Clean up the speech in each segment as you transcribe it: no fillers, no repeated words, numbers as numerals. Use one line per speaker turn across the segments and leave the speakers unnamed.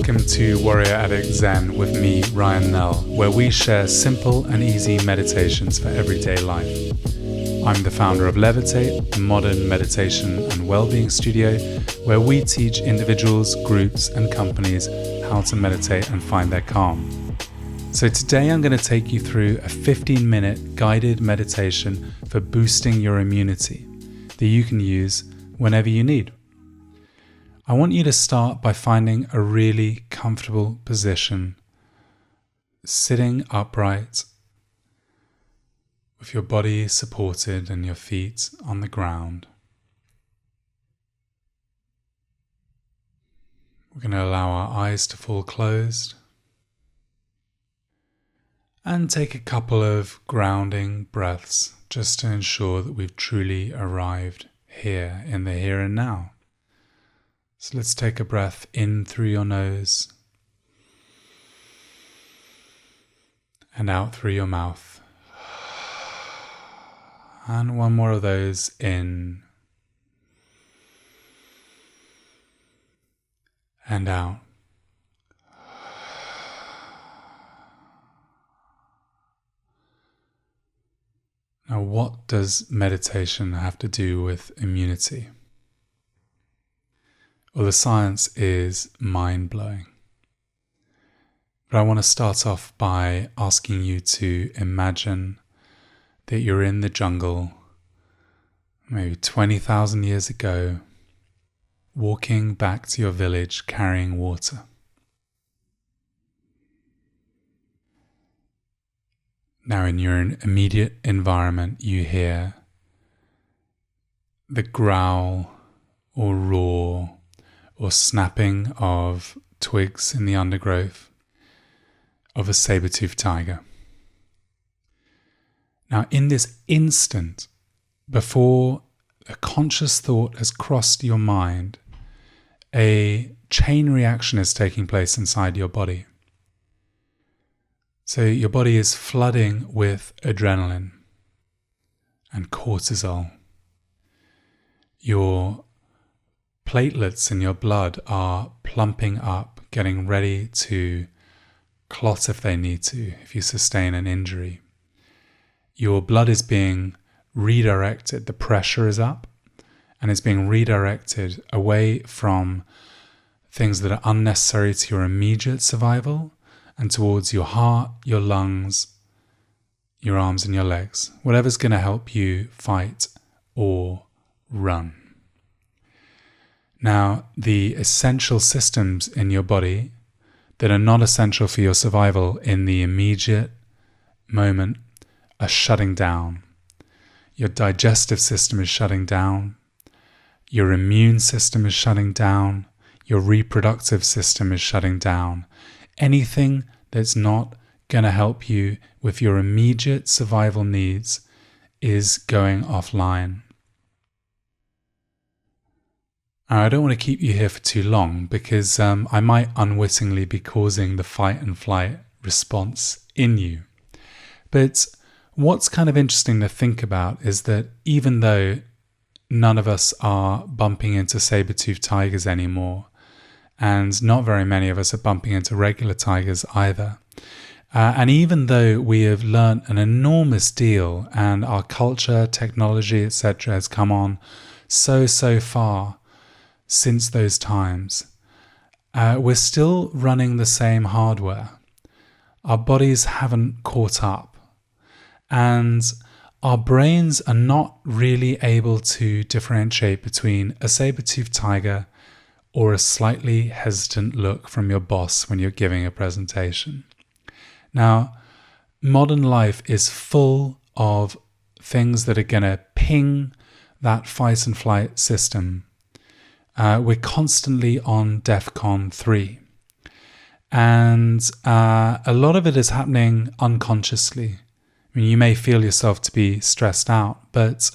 Welcome to Warrior Addict Zen with me, Ryan Nell, where we share simple and easy meditations for everyday life. I'm the founder of Levitate, a modern meditation and well-being studio where we teach individuals, groups, and companies how to meditate and find their calm. So today I'm going to take you through a 15-minute guided meditation for boosting your immunity that you can use whenever you need. I want you to start by finding a really comfortable position, sitting upright with your body supported and your feet on the ground. We're going to allow our eyes to fall closed and take a couple of grounding breaths just to ensure that we've truly arrived here in the here and now. So let's take a breath in through your nose and out through your mouth. And one more of those in and out. Now, what does meditation have to do with immunity? Well, the science is mind-blowing. But I want to start off by asking you to imagine that you're in the jungle, maybe 20,000 years ago, walking back to your village carrying water. Now, in your immediate environment, you hear the growl or roar or snapping of twigs in the undergrowth of a saber-toothed tiger. Now, in this instant, before a conscious thought has crossed your mind, a chain reaction is taking place inside your body. So your body is flooding with adrenaline and cortisol. Your platelets in your blood are plumping up, getting ready to clot if they need to, if you sustain an injury. Your blood is being redirected, the pressure is up, and it's being redirected away from things that are unnecessary to your immediate survival and towards your heart, your lungs, your arms and your legs, whatever's going to help you fight or run. Now, the essential systems in your body that are not essential for your survival in the immediate moment are shutting down. Your digestive system is shutting down. Your immune system is shutting down. Your reproductive system is shutting down. Anything that's not going to help you with your immediate survival needs is going offline. I don't want to keep you here for too long because I might unwittingly be causing the fight and flight response in you. But what's kind of interesting to think about is that even though none of us are bumping into saber-toothed tigers anymore, and not very many of us are bumping into regular tigers either, and even though we have learnt an enormous deal and our culture, technology, etc. has come on so far since those times, we're still running the same hardware. Our bodies haven't caught up, and our brains are not really able to differentiate between a saber-toothed tiger or a slightly hesitant look from your boss when you're giving a presentation. Now, modern life is full of things that are going to ping that fight and flight system. We're constantly on DEFCON 3. And a lot of it is happening unconsciously. I mean, you may feel yourself to be stressed out, but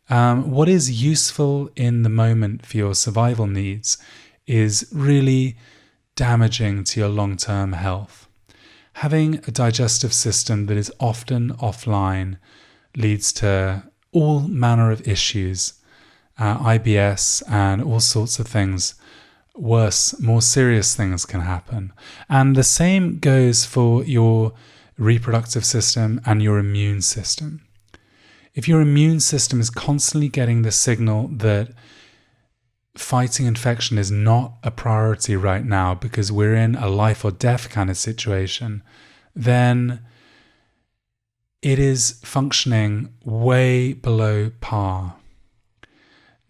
what is useful in the moment for your survival needs is really damaging to your long-term health. Having a digestive system that is often offline leads to all manner of issues, IBS and all sorts of things worse, more serious things can happen. And the same goes for your reproductive system and your immune system. If your immune system is constantly getting the signal that fighting infection is not a priority right now because we're in a life or death kind of situation, then it is functioning way below par.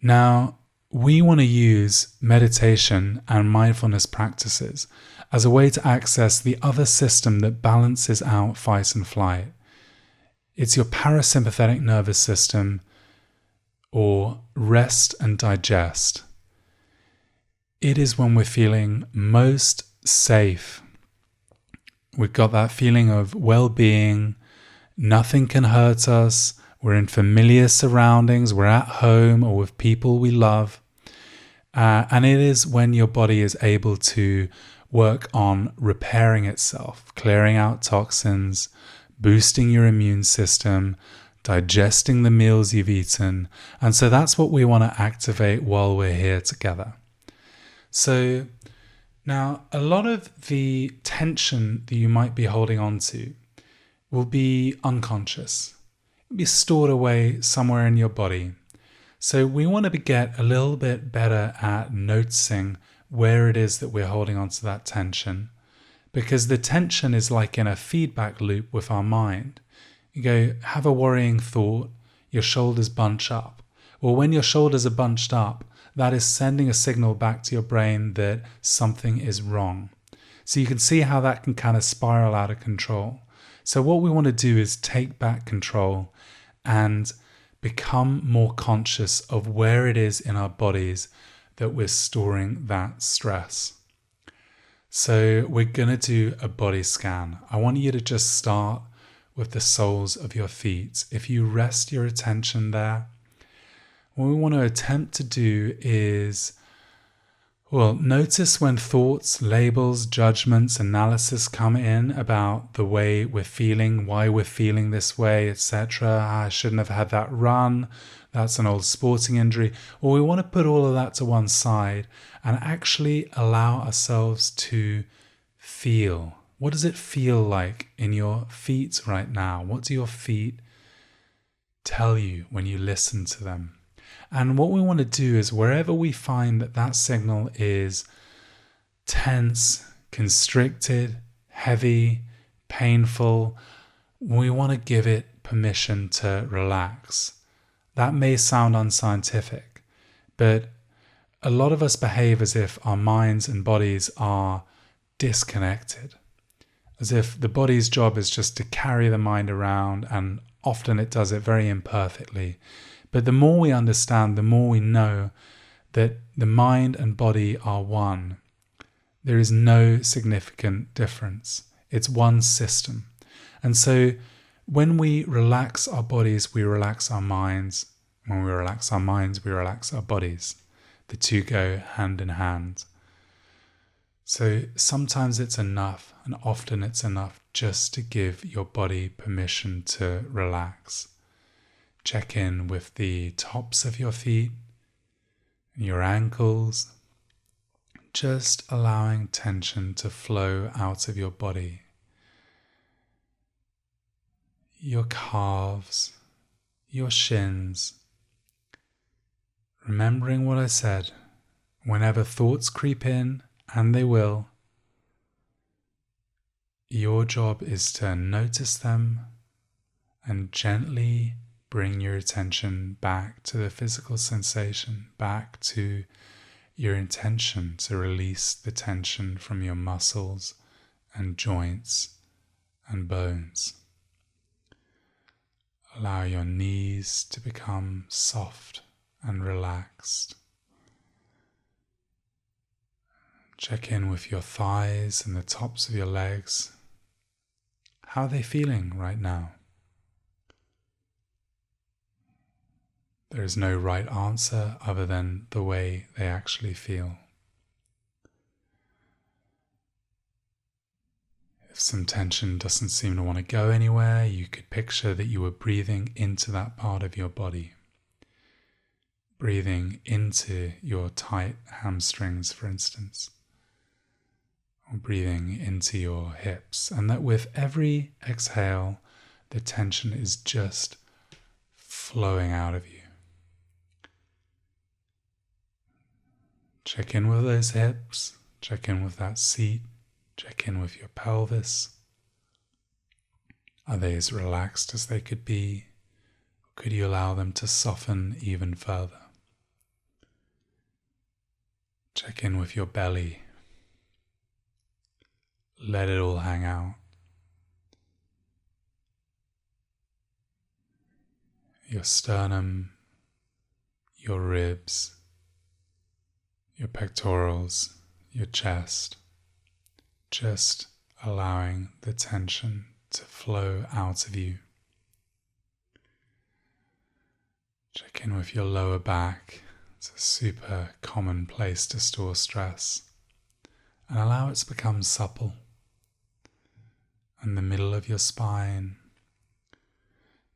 Now, we want to use meditation and mindfulness practices as a way to access the other system that balances out fight and flight. It's your parasympathetic nervous system, or rest and digest. It is when we're feeling most safe. We've got that feeling of well-being, nothing can hurt us, we're in familiar surroundings, we're at home or with people we love. And it is when your body is able to work on repairing itself, clearing out toxins, boosting your immune system, digesting the meals you've eaten. And so that's what we want to activate while we're here together. So now a lot of the tension that you might be holding on to will be unconscious. It'll be stored away somewhere in your body. So we want to get a little bit better at noticing where it is that we're holding on to that tension, because the tension is like in a feedback loop with our mind. You go, have a worrying thought, your shoulders bunch up. Well, when your shoulders are bunched up, that is sending a signal back to your brain that something is wrong. So you can see how that can kind of spiral out of control. So what we want to do is take back control and become more conscious of where it is in our bodies that we're storing that stress. So we're going to do a body scan. I want you to just start with the soles of your feet. If you rest your attention there, what we want to attempt to do is, notice when thoughts, labels, judgments, analysis come in about the way we're feeling, why we're feeling this way, etc. I shouldn't have had that run. That's an old sporting injury. Well, we want to put all of that to one side and actually allow ourselves to feel. What does it feel like in your feet right now? What do your feet tell you when you listen to them? And what we want to do is wherever we find that that signal is tense, constricted, heavy, painful, we want to give it permission to relax. That may sound unscientific, but a lot of us behave as if our minds and bodies are disconnected, as if the body's job is just to carry the mind around, and often it does it very imperfectly. But the more we understand, the more we know that the mind and body are one. There is no significant difference. It's one system. And so when we relax our bodies, we relax our minds. When we relax our minds, we relax our bodies. The two go hand in hand. So sometimes it's enough, and often it's enough just to give your body permission to relax. Check in with the tops of your feet, your ankles, just allowing tension to flow out of your body. Your calves, your shins. Remembering what I said, whenever thoughts creep in, and they will, your job is to notice them and gently bring your attention back to the physical sensation, back to your intention to release the tension from your muscles and joints and bones. Allow your knees to become soft and relaxed. Check in with your thighs and the tops of your legs. How are they feeling right now? There is no right answer other than the way they actually feel. If some tension doesn't seem to want to go anywhere, you could picture that you were breathing into that part of your body. breathing into your tight hamstrings, for instance, or breathing into your hips, and that with every exhale, the tension is just flowing out of you. Check in with those hips, check in with that seat, check in with your pelvis. Are they as relaxed as they could be? Could you allow them to soften even further? Check in with your belly. Let it all hang out. Your sternum, your ribs, your pectorals, your chest. Just allowing the tension to flow out of you. Check in with your lower back. It's a super common place to store stress. And allow it to become supple. And the middle of your spine,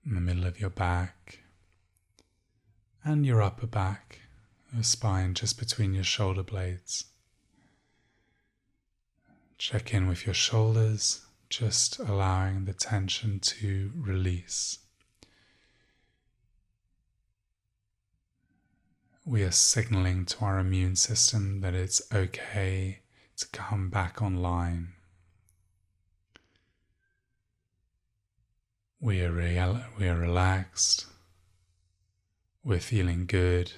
in the middle of your back, and your upper back, your spine just between your shoulder blades. Check in with your shoulders, just allowing the tension to release. We are signaling to our immune system that it's okay to come back online. We are relaxed. We're feeling good.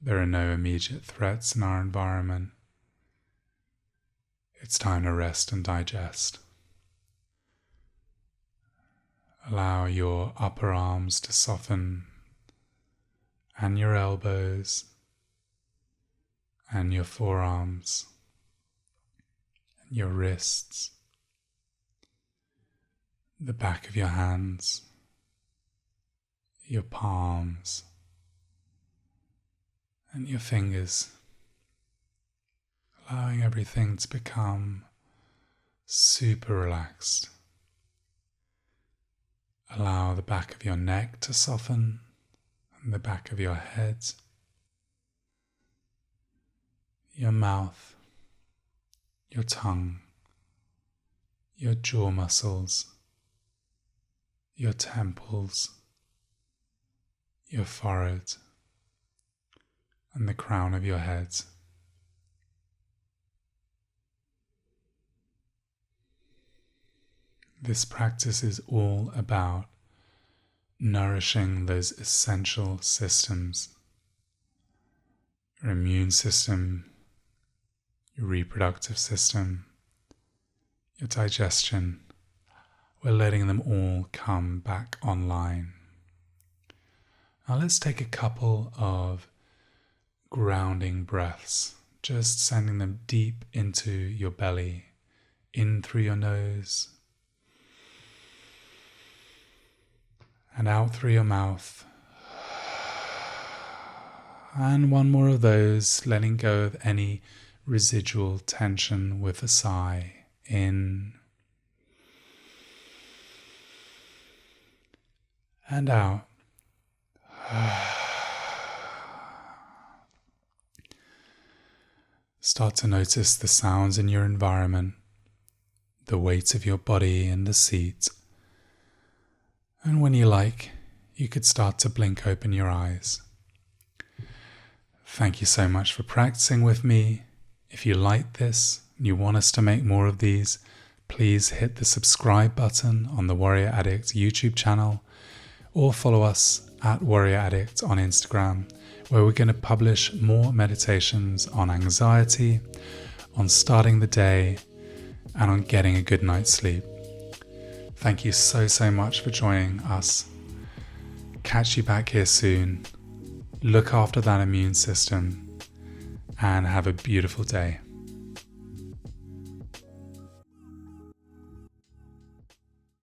There are no immediate threats in our environment. It's time to rest and digest. Allow your upper arms to soften, and your elbows, and your forearms, and your wrists, the back of your hands, your palms, and your fingers, allowing everything to become super relaxed. Allow the back of your neck to soften, and the back of your head, your mouth, your tongue, your jaw muscles, your temples, your forehead, and the crown of your head. This practice is all about nourishing those essential systems. Your immune system, your reproductive system, your digestion. We're letting them all come back online. Now let's take a couple of grounding breaths, just sending them deep into your belly, in through your nose, and out through your mouth. And one more of those, letting go of any residual tension with a sigh. In and out. Start to notice the sounds in your environment, the weight of your body in the seat. And when you like, you could start to blink open your eyes. Thank you so much for practicing with me. If you like this and you want us to make more of these, please hit the subscribe button on the Warrior Addict YouTube channel, or follow us at Warrior Addict on Instagram, where we're going to publish more meditations on anxiety, on starting the day, and on getting a good night's sleep. Thank you so much for joining us. Catch you back here soon. Look after that immune system and have a beautiful day.